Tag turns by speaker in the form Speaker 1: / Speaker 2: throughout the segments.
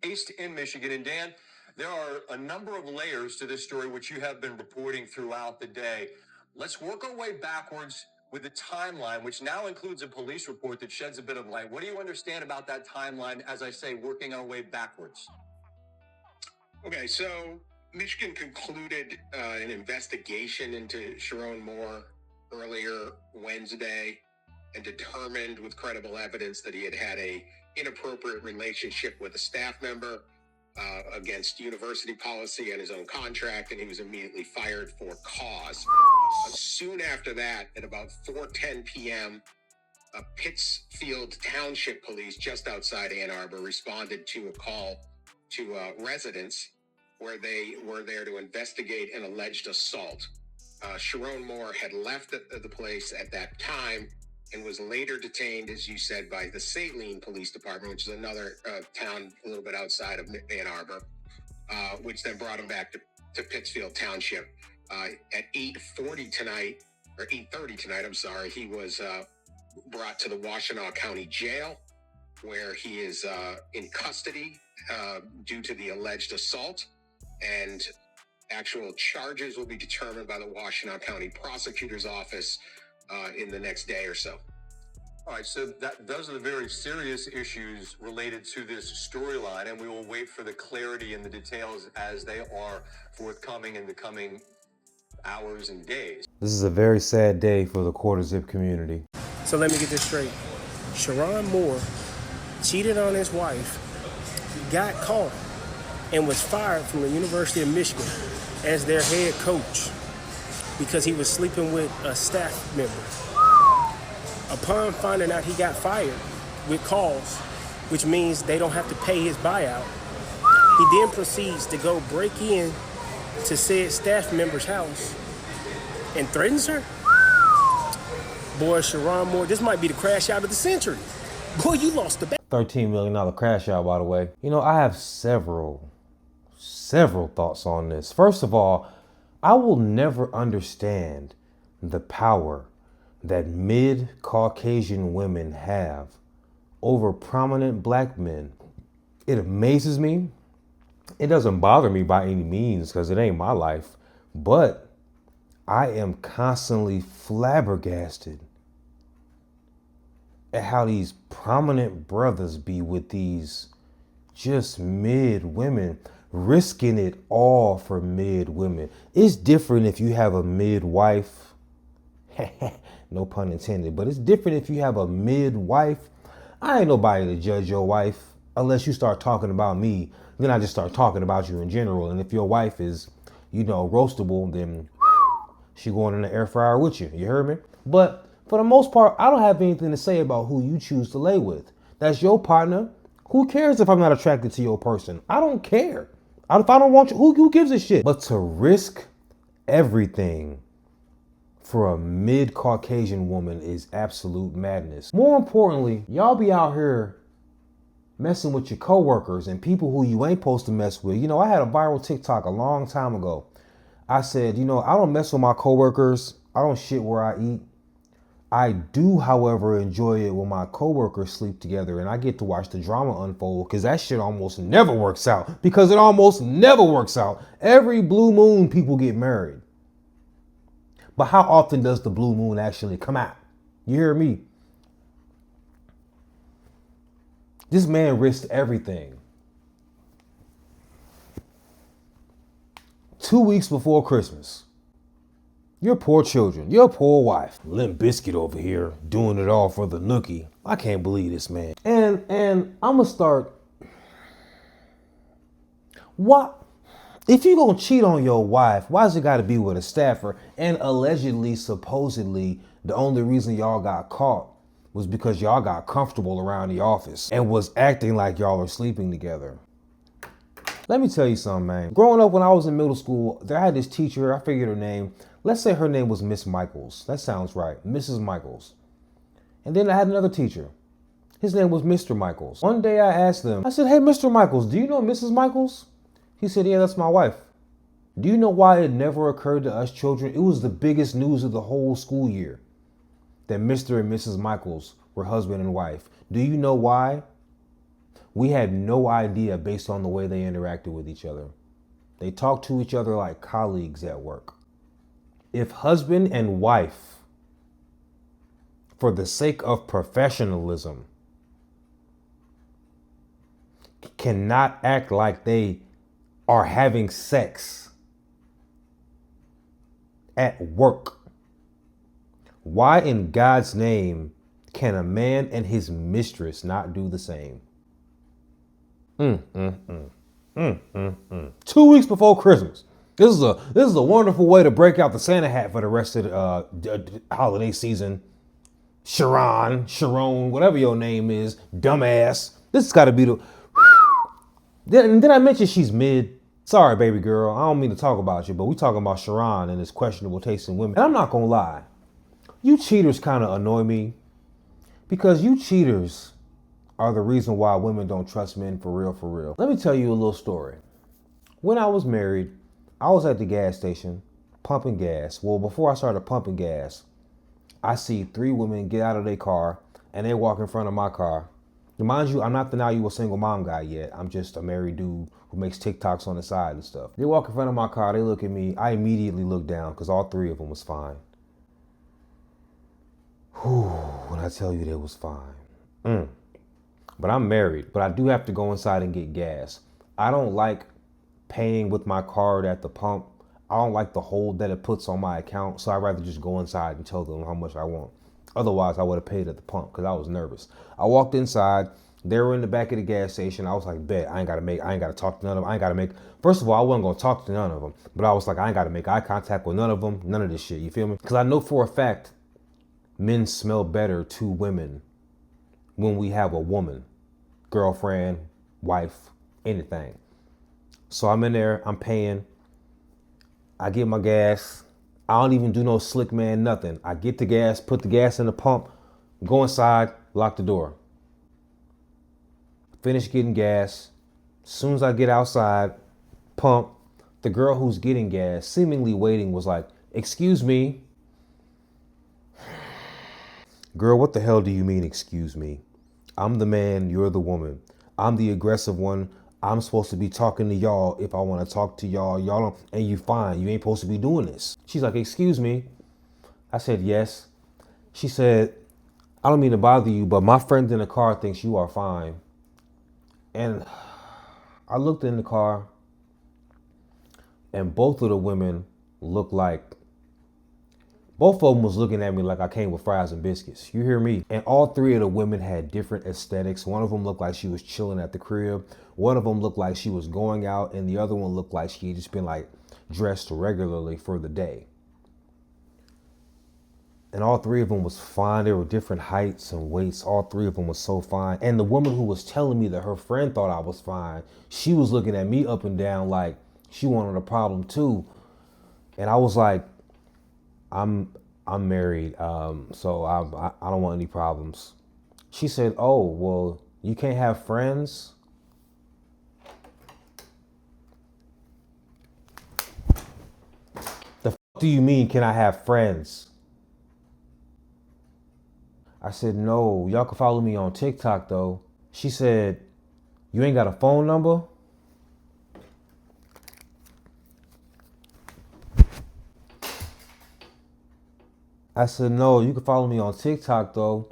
Speaker 1: Based in Michigan. And Dan, there are a number of layers to this story, which you have been reporting throughout the day. Let's work our way backwards with the timeline, which now includes a police report that sheds a bit of light. What do you understand about that timeline, as I say, working our way backwards?
Speaker 2: Okay, so Michigan concluded an investigation into Sherrone Moore earlier Wednesday and determined with credible evidence that he had had a inappropriate relationship with a staff member against university policy and his own contract, and he was immediately fired for cause. Soon after that, at about 4:10 p.m., Pittsfield Township Police, just outside Ann Arbor, responded to a call to residents where they were there to investigate an alleged assault. Sherrone Moore had left the place at that time and was later detained, as you said, by the Saline Police Department, which is another town a little bit outside of Ann Arbor, which then brought him back to Pittsfield Township. At 8:30 tonight, I'm sorry, he was brought to the Washtenaw County Jail, where he is in custody due to the alleged assault, and actual charges will be determined by the Washtenaw County Prosecutor's Office in the next day or so.
Speaker 1: All right, so those are the very serious issues related to this storyline, and we will wait for the clarity and the details as they are forthcoming in the coming hours and days.
Speaker 3: This is a very sad day for the quarter zip community.
Speaker 4: So let me get this straight. Sherrone Moore cheated on his wife, got caught, and was fired from the University of Michigan as their head coach because he was sleeping with a staff member. Upon finding out he got fired with cause, which means they don't have to pay his buyout, he then proceeds to go break in to said staff member's house and threatens her? Boy, Sherrone Moore, this might be the crash out of the century. Boy, you lost the bet.
Speaker 3: $13 million crash out, by the way. You know, I have several thoughts on this. First of all, I will never understand the power that mid-Caucasian women have over prominent black men. It amazes me. It doesn't bother me by any means because it ain't my life, but I am constantly flabbergasted at how these prominent brothers be with these just mid women, risking it all for mid women. It's different if you have a midwife, no pun intended, but it's different if you have a midwife. I ain't nobody to judge your wife unless you start talking about me. Then I just start talking about you in general. And if your wife is, roastable, then she going in the air fryer with you. You heard me? But for the most part, I don't have anything to say about who you choose to lay with. That's your partner. Who cares if I'm not attracted to your person? I don't care. If I don't want you, who gives a shit? But to risk everything for a mid-Caucasian woman is absolute madness. More importantly, y'all be out here messing with your coworkers and people who you ain't supposed to mess with. I had a viral TikTok a long time ago. I said, I don't mess with my coworkers. I don't shit where I eat. I do, however, enjoy it when my coworkers sleep together and I get to watch the drama unfold because that shit almost never works out. Every blue moon, people get married. But how often does the blue moon actually come out? You hear me? This man risked everything. 2 weeks before Christmas. Your poor children, your poor wife. Limp Bizkit over here doing it all for the nookie. I can't believe this, man. And I'm gonna start. What? If you're gonna cheat on your wife, why's it gotta be with a staffer? And allegedly, supposedly, the only reason y'all got caught was because y'all got comfortable around the office and was acting like y'all are sleeping together. Let me tell you something, man. Growing up when I was in middle school, I had this teacher, I forget her name. Let's say her name was Miss Michaels. That sounds right, Mrs. Michaels. And then I had another teacher. His name was Mr. Michaels. One day I asked them, I said, hey, Mr. Michaels, do you know Mrs. Michaels? He said, yeah, that's my wife. Do you know why it never occurred to us children? It was the biggest news of the whole school year that Mr. and Mrs. Michaels were husband and wife. Do you know why? We had no idea based on the way they interacted with each other. They talked to each other like colleagues at work. If husband and wife, for the sake of professionalism, cannot act like they are having sex at work, why in God's name can a man and his mistress not do the same? 2 weeks before Christmas. This is a wonderful way to break out the Santa hat for the rest of the holiday season. Sherrone, whatever your name is, dumbass. This has got to be the. Did I mention she's mid? Sorry, baby girl. I don't mean to talk about you, but we talking about Chiron and his questionable taste in women. And I'm not gonna lie, you cheaters kind of annoy me because you cheaters are the reason why women don't trust men for real, for real. Let me tell you a little story. When I was married, I was at the gas station pumping gas. Well, before I started pumping gas, I see 3 women get out of their car and they walk in front of my car. Mind you, I'm not the now you a single mom guy yet. I'm just a married dude who makes TikToks on the side and stuff. They walk in front of my car, they look at me. I immediately look down because all 3 of them was fine. Whew, when I tell you they was fine. But I'm married, but I do have to go inside and get gas. I don't like paying with my card at the pump. I don't like the hold that it puts on my account, so I'd rather just go inside and tell them how much I want. Otherwise, I would have paid at the pump because I was nervous. I walked inside. They were in the back of the gas station. I was like, bet, I ain't got to talk to none of them. First of all, I wasn't going to talk to none of them. But I was like, I ain't got to make eye contact with none of them. None of this shit, you feel me? Because I know for a fact, men smell better to women when we have a woman, girlfriend, wife, anything. So I'm in there, I'm paying. I get my gas. I don't even do no slick man, nothing. I get the gas, put the gas in the pump, go inside, lock the door. Finish getting gas. As soon as I get outside, pump, the girl who's getting gas, seemingly waiting, was like, excuse me. Girl, what the hell do you mean, excuse me? I'm the man, you're the woman. I'm the aggressive one. I'm supposed to be talking to y'all if I want to talk to y'all. Y'all don't, and you fine. You ain't supposed to be doing this. She's like, excuse me. I said, yes. She said, I don't mean to bother you, but my friend in the car thinks you are fine. And I looked in the car and both of the women looked like, both of them was looking at me like I came with fries and biscuits. You hear me? And all 3 of the women had different aesthetics. One of them looked like she was chilling at the crib. One of them looked like she was going out. And the other one looked like she had just been like dressed regularly for the day. And all 3 of them was fine. They were different heights and weights. All 3 of them was so fine. And the woman who was telling me that her friend thought I was fine, she was looking at me up and down like she wanted a problem too. And I was like, I'm married, so I don't want any problems. She said, oh, well, you can't have friends? The fuck do you mean, can I have friends? I said, no, y'all can follow me on TikTok though. She said, you ain't got a phone number? I said, no, you can follow me on TikTok though.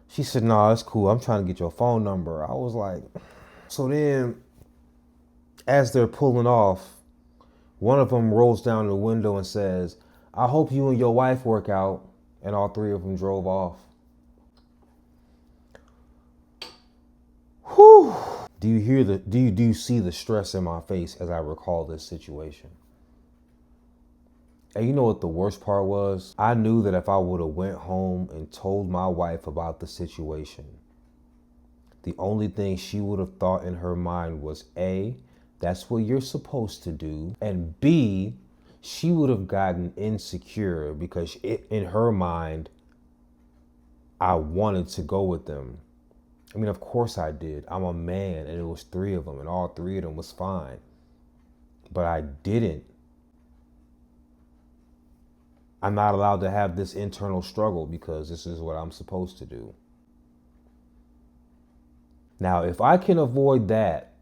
Speaker 3: She said, no, that's cool. I'm trying to get your phone number. I was like, so then as they're pulling off, one of them rolls down the window and says, I hope you and your wife work out. And all 3 of them drove off. Whew. Do you see the stress in my face as I recall this situation? And you know what the worst part was? I knew that if I would have went home and told my wife about the situation, the only thing she would have thought in her mind was A, that's what you're supposed to do, and B, she would have gotten insecure because in her mind, I wanted to go with them. I mean, of course I did. I'm a man, and it was 3 of them, and all 3 of them was fine. But I didn't. I'm not allowed to have this internal struggle because this is what I'm supposed to do. Now, if I can avoid that,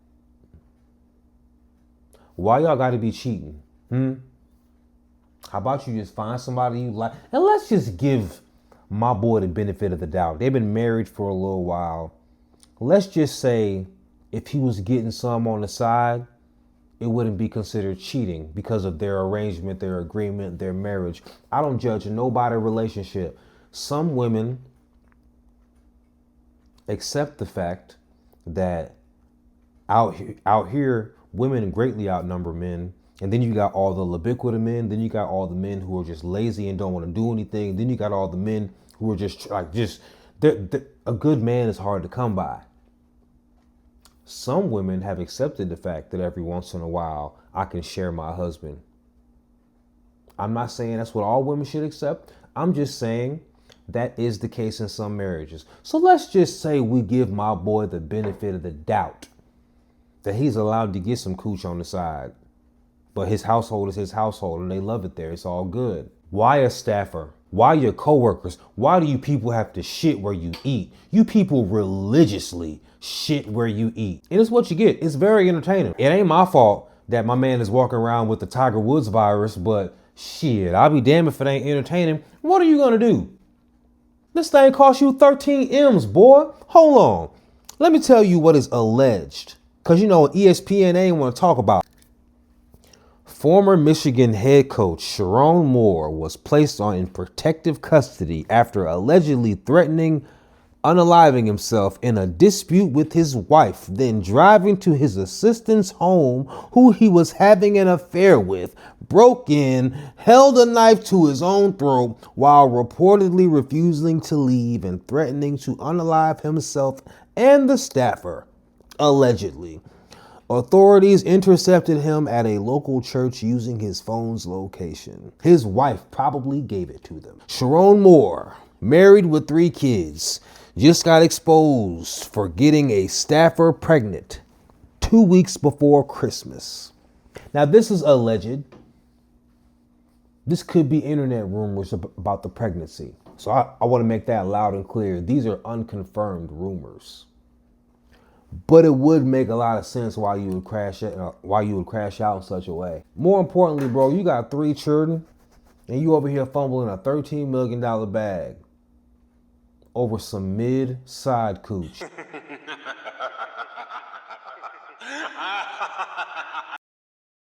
Speaker 3: why y'all got to be cheating? How about you just find somebody you like? And let's just give my boy the benefit of the doubt. They've been married for a little while. Let's just say if he was getting some on the side, it wouldn't be considered cheating because of their arrangement, their agreement, their marriage. I don't judge nobody's relationship. Some women accept the fact that out here, women greatly outnumber men. And then you got all the ubiquitous men. Then you got all the men who are just lazy and don't want to do anything. Then you got all the men who are just like, a good man is hard to come by. Some women have accepted the fact that every once in a while I can share my husband. I'm not saying that's what all women should accept. I'm just saying that is the case in some marriages. So let's just say we give my boy the benefit of the doubt that he's allowed to get some cooch on the side. But his household is his household and they love it there. It's all good. Why a staffer? Why your coworkers? Why do you people have to shit where you eat? You people religiously shit where you eat. And it's what you get. It's very entertaining. It ain't my fault that my man is walking around with the Tiger Woods virus, but shit, I'll be damned if it ain't entertaining. What are you gonna do? This thing cost you 13 M's, boy. Hold on. Let me tell you what is alleged. Because, ESPN ain't want to talk about it. Former Michigan head coach Sherrone Moore was placed in protective custody after allegedly threatening unaliving himself in a dispute with his wife, then driving to his assistant's home, who he was having an affair with, broke in, held a knife to his own throat while reportedly refusing to leave and threatening to unalive himself and the staffer, allegedly. Authorities intercepted him at a local church using his phone's location. His wife probably gave it to them. Sherrone Moore, married with 3 kids, just got exposed for getting a staffer pregnant 2 weeks before Christmas. Now, this is alleged. This could be internet rumors about the pregnancy. So I want to make that loud and clear. These are unconfirmed rumors. But it would make a lot of sense why you would crash out in such a way. More importantly, bro, you got 3 children and you over here fumbling a $13 million bag over some mid-side cooch.